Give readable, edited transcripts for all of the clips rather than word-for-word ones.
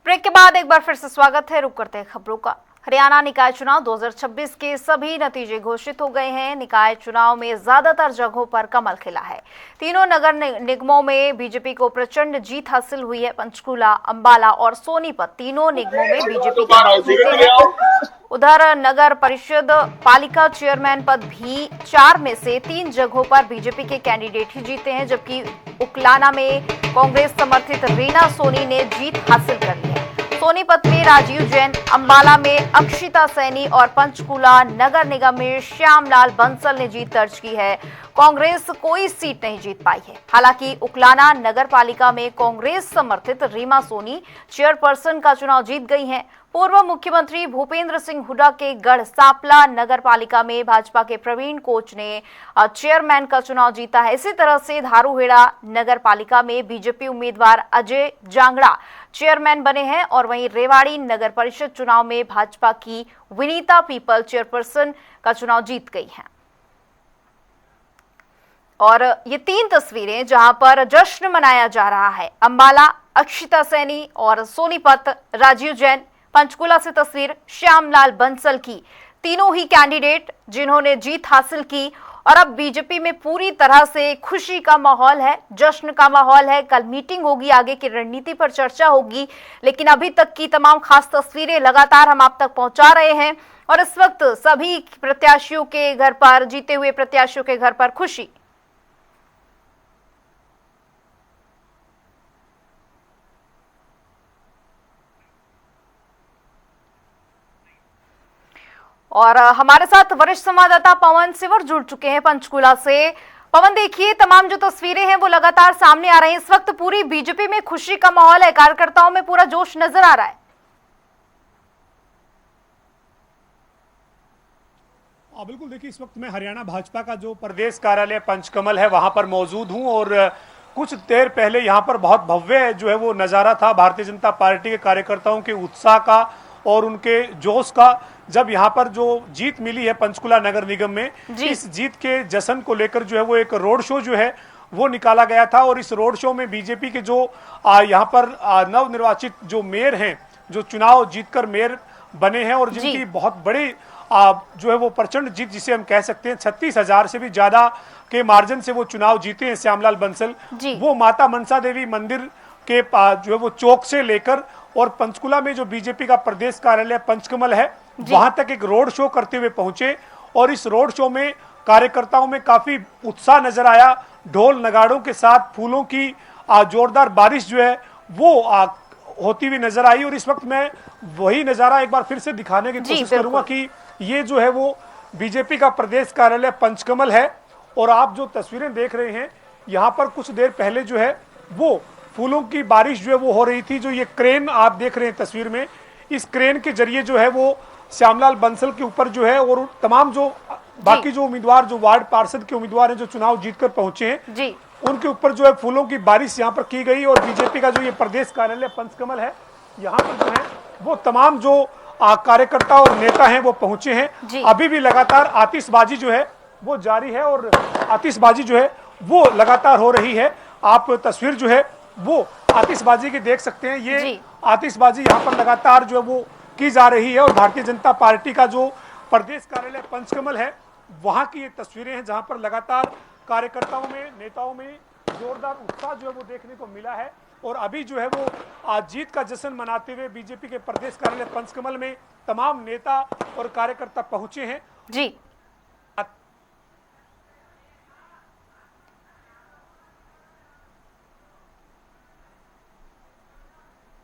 Break के बाद एक बार फिर से स्वागत है। रुक करते हैं खबरों का। हरियाणा निकाय चुनाव 2026 के सभी नतीजे घोषित हो गए हैं। निकाय चुनाव में ज्यादातर जगहों पर कमल खिला है। तीनों नगर निगमों में बीजेपी को प्रचंड जीत हासिल हुई है। पंचकूला, अंबाला और सोनीपत तीनों निगमों में बीजेपी के दल जीते हैं। उधर नगर परिषद पालिका चेयरमैन पद भी 4 में से 3 जगहों पर बीजेपी के कैंडिडेट ही जीते हैं, जबकि उकलाना में कांग्रेस समर्थित रीना सोनी ने जीत हासिल कर ली है। सोनीपत में राजीव जैन, अंबाला में अक्षिता सैनी और पंचकूला नगर निगम में श्यामलाल बंसल ने जीत दर्ज की है। कांग्रेस कोई सीट नहीं जीत पाई है। हालांकि उकलाना नगर पालिका में कांग्रेस समर्थित रीमा सोनी चेयरपर्सन का चुनाव जीत गई हैं। पूर्व मुख्यमंत्री भूपेंद्र सिंह हुड्डा के गढ़ सांपला नगर पालिका में भाजपा के प्रवीण कोच ने चेयरमैन का चुनाव जीता है। इसी तरह से धारूहेड़ा नगर पालिका में बीजेपी उम्मीदवार अजय जांगड़ा चेयरमैन बने हैं और वहीं रेवाड़ी नगर परिषद चुनाव में भाजपा की विनीता पीपल चेयरपर्सन का चुनाव जीत गई हैं। और ये 3 तस्वीरें जहां पर जश्न मनाया जा रहा है। अंबाला अक्षिता सैनी और सोनीपत राजीव जैन, पंचकूला से तस्वीर श्यामलाल बंसल की। तीनों ही कैंडिडेट जिन्होंने जीत हासिल की और अब बीजेपी में पूरी तरह से खुशी का माहौल है, जश्न का माहौल है। कल मीटिंग होगी, आगे की रणनीति पर चर्चा होगी, लेकिन अभी तक की तमाम खास तस्वीरें लगातार हम आप तक पहुंचा रहे हैं। और इस वक्त सभी प्रत्याशियों के घर पर, जीते हुए प्रत्याशियों के घर पर खुशी। और हमारे साथ वरिष्ठ संवाददाता पवन सिवर जुड़ चुके हैं पंचकूला से। पवन, देखिए तमाम जो तस्वीरें हैं वो लगातार सामने आ रही हैं। इस वक्त पूरी बीजेपी में खुशी का माहौल है, कार्यकर्ताओं में पूरा जोश नजर आ रहा है। बिल्कुल, देखिए इस वक्त मैं हरियाणा भाजपा का जो प्रदेश कार्यालय पंचकमल है वहां पर मौजूद हूं और कुछ देर पहले यहां पर बहुत भव्य जो है वो नज़ारा था भारतीय जनता पार्टी के कार्यकर्ताओं के उत्साह का और उनके जोश का। जब यहाँ पर जो जीत मिली है पंचकूला नगर निगम में, इस जीत के जश्न को लेकर जो है वो एक रोड शो जो है वो निकाला गया था। और इस रोड शो में बीजेपी के जो यहाँ पर नवनिर्वाचित जो मेयर हैं, जो चुनाव जीतकर मेयर बने हैं और जिनकी बहुत बड़ी जो है वो प्रचंड जीत जिसे हम कह सकते हैं, 36,000 से भी ज्यादा के मार्जिन से वो चुनाव जीते हैं श्यामलाल बंसल। वो माता मनसा देवी मंदिर के जो है वो चौक से लेकर और पंचकूला में जो बीजेपी का प्रदेश कार्यालय पंचकमल है वहां तक एक रोड शो करते हुए पहुंचे। और इस रोड शो में कार्यकर्ताओं में काफी उत्साह नजर आया। ढोल नगाड़ों के साथ फूलों की जोरदार बारिश जो है वो होती हुई नजर आई। और इस वक्त मैं वही नजारा एक बार फिर से दिखाने की कोशिश करूंगा कि ये जो है वो बीजेपी का प्रदेश कार्यालय पंचकमल है। और आप जो तस्वीरें देख रहे हैं यहाँ पर कुछ देर पहले जो है वो फूलों की बारिश जो है वो हो रही थी। जो ये क्रेन आप देख रहे हैं तस्वीर में, इस क्रेन के जरिए जो है वो श्यामलाल बंसल के ऊपर जो है और तमाम जो बाकी जो उम्मीदवार, जो वार्ड पार्षद के उम्मीदवार हैं जो चुनाव जीतकर पहुंचे हैं, उनके ऊपर जो है फूलों की बारिश यहाँ पर की गई। और बीजेपी का जो ये प्रदेश कार्यालय पंचकमल है यहाँ पर जो है वो तमाम जो कार्यकर्ता और नेता हैं वो पहुंचे हैं। अभी भी लगातार आतिशबाजी जो है वो जारी है और आतिशबाजी जो है वो लगातार हो रही है। आप तस्वीर जो है वो आतिशबाजी की देख सकते हैं। ये आतिशबाजी यहाँ पर लगातार जो है वो की जा रही है। और भारतीय जनता पार्टी का जो प्रदेश कार्यालय पंचकमल है वहां की ये तस्वीरें हैं जहां पर लगातार कार्यकर्ताओं में, नेताओं में जोरदार उत्साह जो है वो देखने को मिला है। और अभी जो है वो आज जीत का जश्न मनाते हुए बीजेपी के प्रदेश कार्यालय पंचकमल में तमाम नेता और कार्यकर्ता पहुंचे हैं।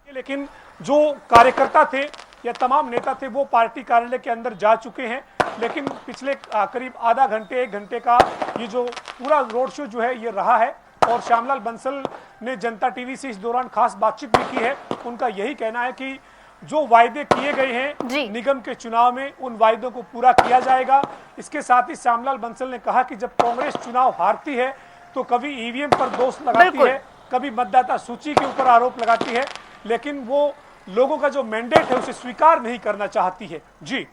लेकिन जो कार्यकर्ता थे या तमाम नेता थे वो पार्टी कार्यालय के अंदर जा चुके हैं। लेकिन पिछले करीब आधा घंटे, 1 घंटे का ये जो पूरा रोड शो जो है ये रहा है। और श्यामलाल बंसल ने जनता टीवी से इस दौरान खास बातचीत भी की है। उनका यही कहना है कि जो वायदे किए गए हैं निगम के चुनाव में, उन वायदों को पूरा किया जाएगा। इसके साथ ही श्यामलाल बंसल ने कहा कि जब कांग्रेस चुनाव हारती है तो कभी ईवीएम पर दोष लगाती है, कभी मतदाता सूची के ऊपर आरोप लगाती है, लेकिन वो लोगों का जो मैंडेट है उसे स्वीकार नहीं करना चाहती है। जी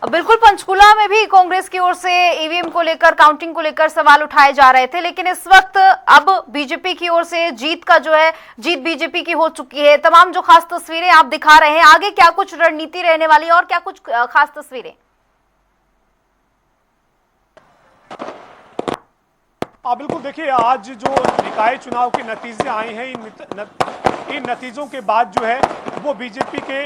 बिल्कुल, पंचकुला में भी कांग्रेस की ओर से ईवीएम को लेकर, काउंटिंग को लेकर सवाल उठाए जा रहे थे, लेकिन इस वक्त अब बीजेपी की ओर से जीत बीजेपी की हो चुकी है। तमाम जो खास तस्वीरें आप दिखा रहे हैं, आगे क्या कुछ रणनीति रहने वाली है और क्या कुछ खास तस्वीरें? बिल्कुल, देखिए आज जो निकाय चुनाव के नतीजे आए हैं, इन नतीजों के बाद जो है वो बीजेपी के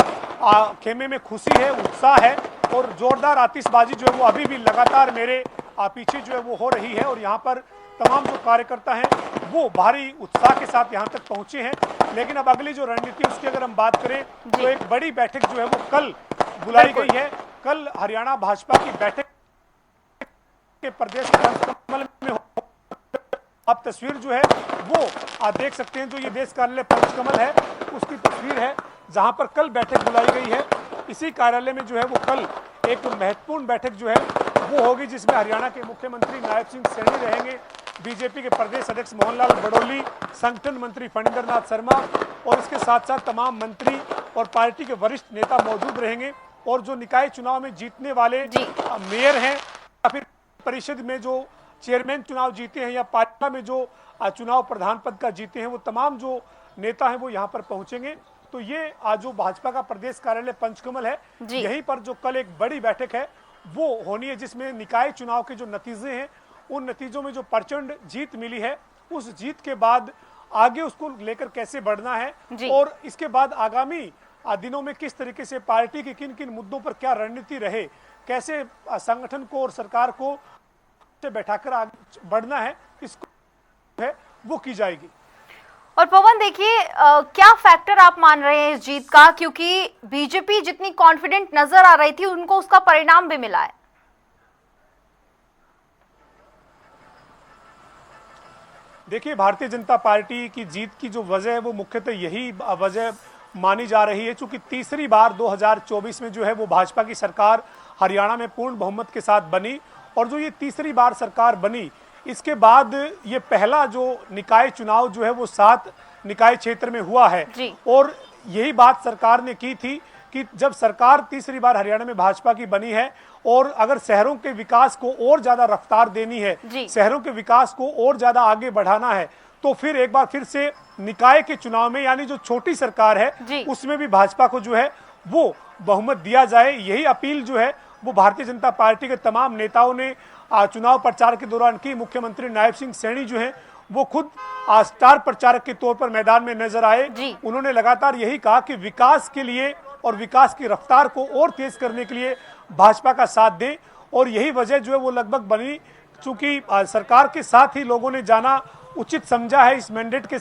खेमे में खुशी है, उत्साह है और जोरदार आतिशबाजी जो है वो अभी भी लगातार मेरे पीछे जो है वो हो रही है। और यहाँ पर तमाम जो कार्यकर्ता हैं वो भारी उत्साह के साथ यहाँ तक पहुंचे हैं। लेकिन अब अगली जो रणनीति उसकी अगर हम बात करें तो एक बड़ी बैठक जो है वो कल बुलाई गई है। कल हरियाणा भाजपा की बैठक के प्रदेश पंचकमल में आप तस्वीर जो है वो आप देख सकते हैं। जो ये देश कार्यालय पंचकमल है उसकी तस्वीर है जहां पर कल बैठक बुलाई गई है। इसी कार्यालय में जो है वो कल एक महत्वपूर्ण बैठक जो है वो होगी, जिसमें हरियाणा के मुख्यमंत्री नायब सिंह सैनी रहेंगे, बीजेपी के प्रदेश अध्यक्ष मोहनलाल बडोली, संगठन मंत्री फणींद्र नाथ शर्मा और इसके साथ साथ तमाम मंत्री और पार्टी के वरिष्ठ नेता मौजूद रहेंगे। और जो निकाय चुनाव में जीतने वाले मेयर हैं या फिर परिषद में जो चेयरमैन चुनाव जीते हैं या पालिका में जो चुनाव प्रधान पद का जीते हैं, वो तमाम जो नेता हैं वो यहाँ पर पहुंचेंगे। तो ये आज जो भाजपा का प्रदेश कार्यालय पंचकमल है, यहीं पर जो कल एक बड़ी बैठक है वो होनी है, जिसमें निकाय चुनाव के जो नतीजे हैं उन नतीजों में जो प्रचंड जीत मिली है, उस जीत के बाद आगे उसको लेकर कैसे बढ़ना है और इसके बाद आगामी दिनों में किस तरीके से पार्टी के किन किन मुद्दों पर क्या रणनीति रहे, कैसे संगठन को और सरकार को बैठाकर आगे बढ़ना है, इसको है वो की जाएगी। और पवन देखिए, क्या फैक्टर आप मान रहे हैं इस जीत का, क्योंकि बीजेपी जितनी कॉन्फिडेंट नजर आ रही थी उनको उसका परिणाम भी मिला है। देखिए, भारतीय जनता पार्टी की जीत की जो वजह है वो मुख्यतः यही वजह मानी जा रही है, चूंकि तीसरी बार 2024 में जो है वो भाजपा की सरकार हरियाणा में पूर्ण बहुमत के साथ बनी। और जो ये तीसरी बार सरकार बनी, इसके बाद ये पहला जो निकाय चुनाव जो है वो 7 निकाय क्षेत्र में हुआ है। और यही बात सरकार ने की थी कि जब सरकार तीसरी बार हरियाणा में भाजपा की बनी है और अगर शहरों के विकास को और ज्यादा रफ्तार देनी है, शहरों के विकास को और ज्यादा आगे बढ़ाना है, तो फिर एक बार फिर से निकाय के चुनाव में यानी जो छोटी सरकार है उसमें भी भाजपा को जो है वो बहुमत दिया जाए। यही अपील जो है वो भारतीय जनता पार्टी के तमाम नेताओं ने चुनाव प्रचार के दौरान की। मुख्यमंत्री नायब सिंह सैनी जो है वो खुद स्टार प्रचारक के तौर पर मैदान में नजर आए। उन्होंने लगातार यही कहा कि विकास के लिए और विकास की रफ्तार को और तेज करने के लिए भाजपा का साथ दें। और यही वजह जो है वो लगभग बनी, चूंकि सरकार के साथ ही लोगों ने जाना उचित समझा है। इस मैंडेट के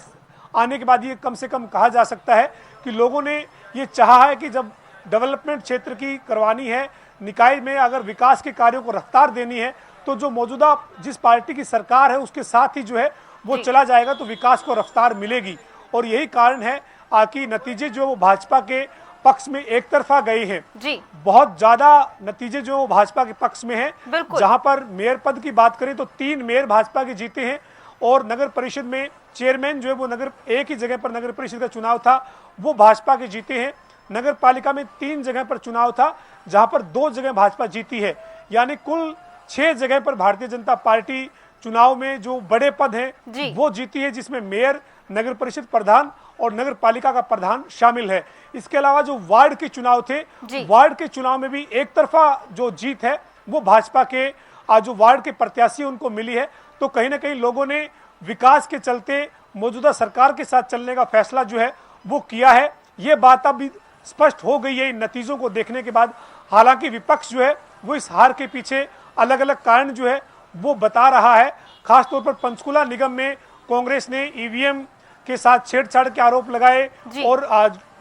आने के बाद ये कम से कम कहा जा सकता है कि लोगों ने ये चाहा है कि जब डेवलपमेंट क्षेत्र की करवानी है, निकाय में अगर विकास के कार्यों को रफ्तार देनी है, तो जो मौजूदा जिस पार्टी की सरकार है उसके साथ ही जो है वो चला जाएगा तो विकास को रफ्तार मिलेगी। और यही कारण है कि नतीजे जो वो भाजपा के पक्ष में एक तरफा गए हैं। बहुत ज्यादा नतीजे जो भाजपा के पक्ष में हैं। जहां पर मेयर पद की बात करें तो 3 मेयर भाजपा के जीते हैं और नगर परिषद में चेयरमैन जो है वो एक ही जगह पर नगर परिषद का चुनाव था वो भाजपा के जीते हैं। नगर पालिका में 3 जगह पर चुनाव था जहां पर 2 जगह भाजपा जीती है, यानी कुल 6 जगह पर भारतीय जनता पार्टी चुनाव में जो बड़े पद हैं वो जीती है, जिसमें मेयर, नगर परिषद प्रधान और नगर पालिका का प्रधान शामिल है। इसके अलावा जो वार्ड के चुनाव थे, वार्ड के चुनाव में भी एक तरफा जो जीत है वो भाजपा के जो वार्ड के प्रत्याशी उनको मिली है। तो कहीं ना कहीं लोगों ने विकास के चलते मौजूदा सरकार के साथ चलने का फैसला जो है वो किया है। ये बात अब स्पष्ट हो गई है इन नतीजों को देखने के बाद। हालांकि विपक्ष जो है वो इस हार के पीछे अलग अलग कारण जो है वो बता रहा है। खासतौर पर पंचकुला निगम में कांग्रेस ने ईवीएम के साथ छेड़छाड़ के आरोप लगाए और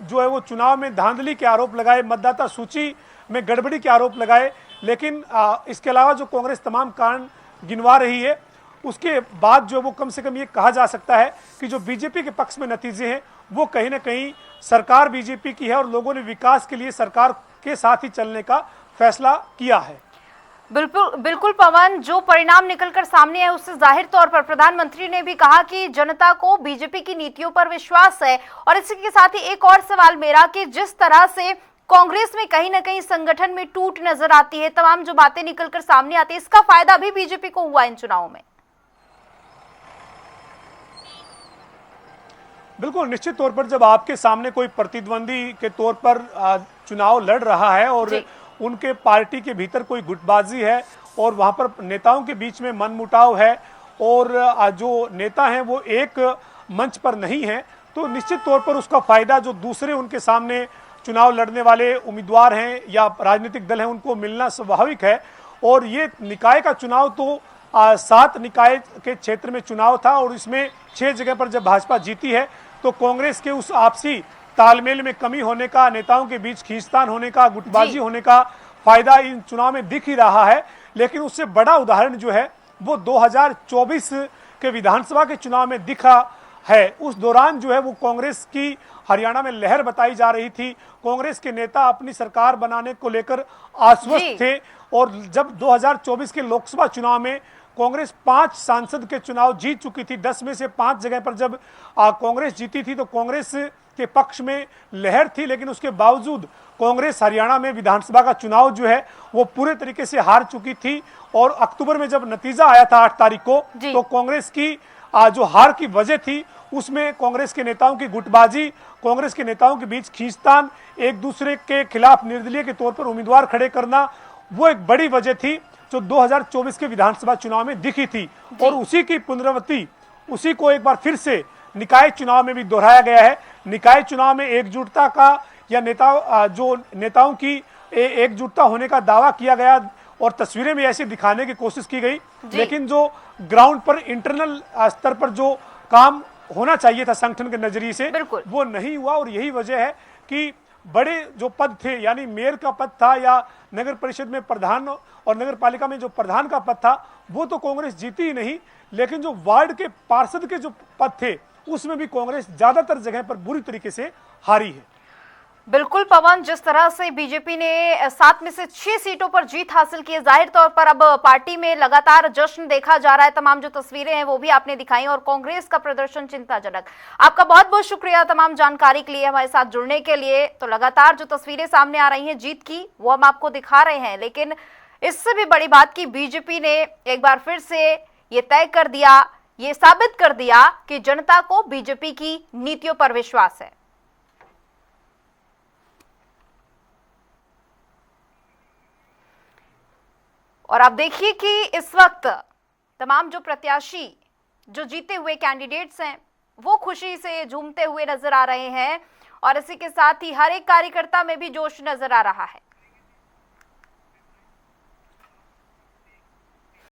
जो है वो चुनाव में धांधली के आरोप लगाए, मतदाता सूची में गड़बड़ी के आरोप लगाए। लेकिन इसके अलावा जो कांग्रेस तमाम कारण गिनवा रही है, उसके बाद जो वो कम से कम ये कहा जा सकता है कि जो बीजेपी के पक्ष में नतीजे हैं वो कहीं ना कहीं सरकार बीजेपी की है और लोगों ने विकास के लिए सरकार के साथ ही चलने का फैसला किया है। बिल्कुल पवन, जो परिणाम निकलकर सामने है उससे जाहिर तौर पर प्रधानमंत्री ने भी कहा कि जनता को बीजेपी की नीतियों पर विश्वास है। और इसी के साथ ही एक और सवाल मेरा कि जिस तरह से कांग्रेस में कहीं ना कहीं संगठन में टूट नजर आती है, तमाम जो बातें निकलकर सामने आती है, इसका फायदा भी बीजेपी को हुआ इन चुनावों में? बिल्कुल, निश्चित तौर पर जब आपके सामने कोई प्रतिद्वंदी के तौर पर चुनाव लड़ रहा है और उनके पार्टी के भीतर कोई गुटबाजी है और वहां पर नेताओं के बीच में मनमुटाव है और जो नेता हैं वो एक मंच पर नहीं है, तो निश्चित तौर पर उसका फायदा जो दूसरे उनके सामने चुनाव लड़ने वाले उम्मीदवार हैं या राजनीतिक दल हैं उनको मिलना स्वाभाविक है। और ये निकाय का चुनाव तो 7 निकाय के क्षेत्र में चुनाव था और इसमें 6 जगह पर जब भाजपा जीती है तो कांग्रेस के उस आपसी तालमेल में कमी होने का, नेताओं के बीच खींचतान होने का, गुटबाजी होने का फायदा इन चुनाव में दिख ही रहा है। लेकिन उससे बड़ा उदाहरण जो है वो 2024 के विधानसभा के चुनाव में दिखा है। उस दौरान जो है वो कांग्रेस की हरियाणा में लहर बताई जा रही थी, कांग्रेस के नेता अपनी सरकार बनाने को लेकर आश्वस्त थे और जब 2024 के लोकसभा चुनाव में कांग्रेस 5 सांसद के चुनाव जीत चुकी थी, 10 में से 5 जगह पर जब कांग्रेस जीती थी तो कांग्रेस के पक्ष में लहर थी। लेकिन उसके बावजूद कांग्रेस हरियाणा में विधानसभा का चुनाव जो है वो पूरे तरीके से हार चुकी थी और अक्टूबर में जब नतीजा आया था 8 तारीख को तो कांग्रेस की जो हार की वजह थी उसमें कांग्रेस के नेताओं की गुटबाजी, कांग्रेस के नेताओं के बीच खींचतान, एक दूसरे के खिलाफ निर्दलीय के तौर पर उम्मीदवार खड़े करना, वो एक बड़ी वजह थी जो 2024 के विधानसभा चुनाव में दिखी थी। और उसी की पुनरावृत्ति, उसी को एक बार फिर से निकाय चुनाव में भी दोहराया गया है। निकाय चुनाव में एकजुटता का या नेताओं की एकजुटता होने का दावा किया गया और तस्वीरें भी ऐसी दिखाने की कोशिश की गई, लेकिन जो ग्राउंड पर इंटरनल स्तर पर जो काम होना चाहिए था संगठन के नजरिए से वो नहीं हुआ। और यही वजह है कि बड़े जो पद थे, यानी मेयर का पद था या नगर परिषद में प्रधान और नगर पालिका में जो प्रधान का पद था वो तो कांग्रेस जीती ही नहीं, लेकिन जो वार्ड के पार्षद के जो पद थे उसमें भी कांग्रेस ज्यादातर जगह पर बुरी तरीके से हारी है। बिल्कुल पवन, जिस तरह से बीजेपी ने 7 में से 6 सीटों पर जीत हासिल की है, जाहिर तौर पर अब पार्टी में लगातार जश्न देखा जा रहा है। तमाम जो तस्वीरें हैं वो भी आपने दिखाई और कांग्रेस का प्रदर्शन चिंताजनक। आपका बहुत बहुत शुक्रिया तमाम जानकारी के लिए, हमारे साथ जुड़ने के लिए। तो लगातार जो तस्वीरें सामने आ रही हैं जीत की वो हम आपको दिखा रहे हैं, लेकिन इससे भी बड़ी बात की बीजेपी ने एक बार फिर से ये तय कर दिया, ये साबित कर दिया कि जनता को बीजेपी की नीतियों पर विश्वास है। और आप देखिए कि इस वक्त तमाम जो प्रत्याशी, जो जीते हुए कैंडिडेट्स हैं वो खुशी से झूमते हुए नजर आ रहे हैं और इसी के साथ ही हर एक कार्यकर्ता में भी जोश नजर आ रहा है।